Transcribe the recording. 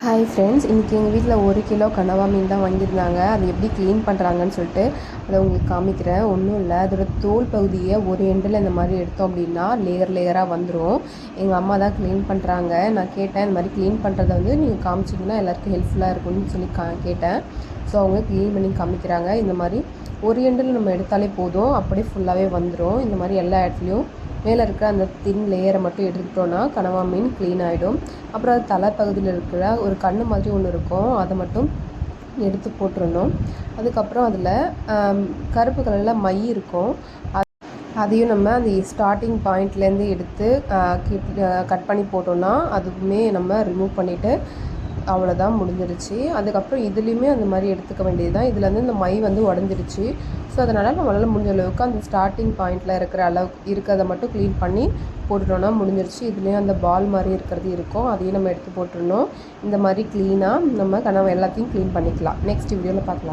Hi friends, இன்றைக்கி எங்கள் வீட்டில் 1 கிலோ கனவா மீன் தான் வாங்கியிருந்தாங்க. அது எப்படி க்ளீன் பண்ணுறாங்கன்னு சொல்லிட்டு அதை உங்களுக்கு காமிக்கிறேன். ஒன்றும் இல்லை, அதோட தோல் பகுதியை ஒரு எண்டில் இந்த மாதிரி எடுத்தோம் அப்படின்னா லேயர் லேயராக வந்துடும். எங்கள் அம்மா தான் க்ளீன் பண்ணுறாங்க. நான் கேட்டேன், இந்த மாதிரி க்ளீன் பண்ணுறத வந்து நீங்கள் காமிச்சிங்கன்னா எல்லாருக்கும் ஹெல்ப்ஃபுல்லாக இருக்கும்னு சொல்லி கேட்டேன். ஸோ அவங்க க்ளீன் பண்ணி காமிக்கிறாங்க. இந்த மாதிரி ஒரு எண்டில் நம்ம எடுத்தாலே போதும், அப்படியே ஃபுல்லாகவே வந்துடும். இந்த மாதிரி எல்லா இடத்துலையும் மேலே இருக்கிற அந்த தின் லேயரை மட்டும் எடுத்துக்கிட்டோன்னா கனவா மீன் க்ளீன் ஆகிடும். அப்புறம் அது தலைப்பகுதியில் இருக்கிற ஒரு கண்ணு மாதிரி ஒன்று இருக்கும், அதை மட்டும் எடுத்து போட்டுருணும். அதுக்கப்புறம் அதில் கருப்பு கலரில் மை இருக்கும், அதையும் நம்ம அந்த ஸ்டார்டிங் பாயிண்ட்லேருந்து எடுத்து கட் பண்ணி போட்டோன்னா அதுவுமே நம்ம ரிமூவ் பண்ணிவிட்டு அவ்வளோதான், முடிஞ்சிருச்சு. அதுக்கப்புறம் இதுலேயுமே அந்த மாதிரி எடுத்துக்க வேண்டியது தான். இதில் வந்து இந்த மை வந்து உடஞ்சிருச்சு. ஸோ அதனால் நம்மளால் முடிஞ்ச அளவுக்கு அந்த ஸ்டார்டிங் பாயிண்டில் இருக்கிறத மட்டும் க்ளீன் பண்ணி போட்டுட்டோன்னா முடிஞ்சிருச்சு. இதுலேயும் அந்த பால் மாதிரி இருக்கிறது இருக்கும், அதையும் நம்ம எடுத்து போட்டுடணும். இந்த மாதிரி க்ளீனாக நம்ம கனவு எல்லாத்தையும் க்ளீன் பண்ணிக்கலாம். நெக்ஸ்ட் வீடியோவில் பார்க்கலாம்.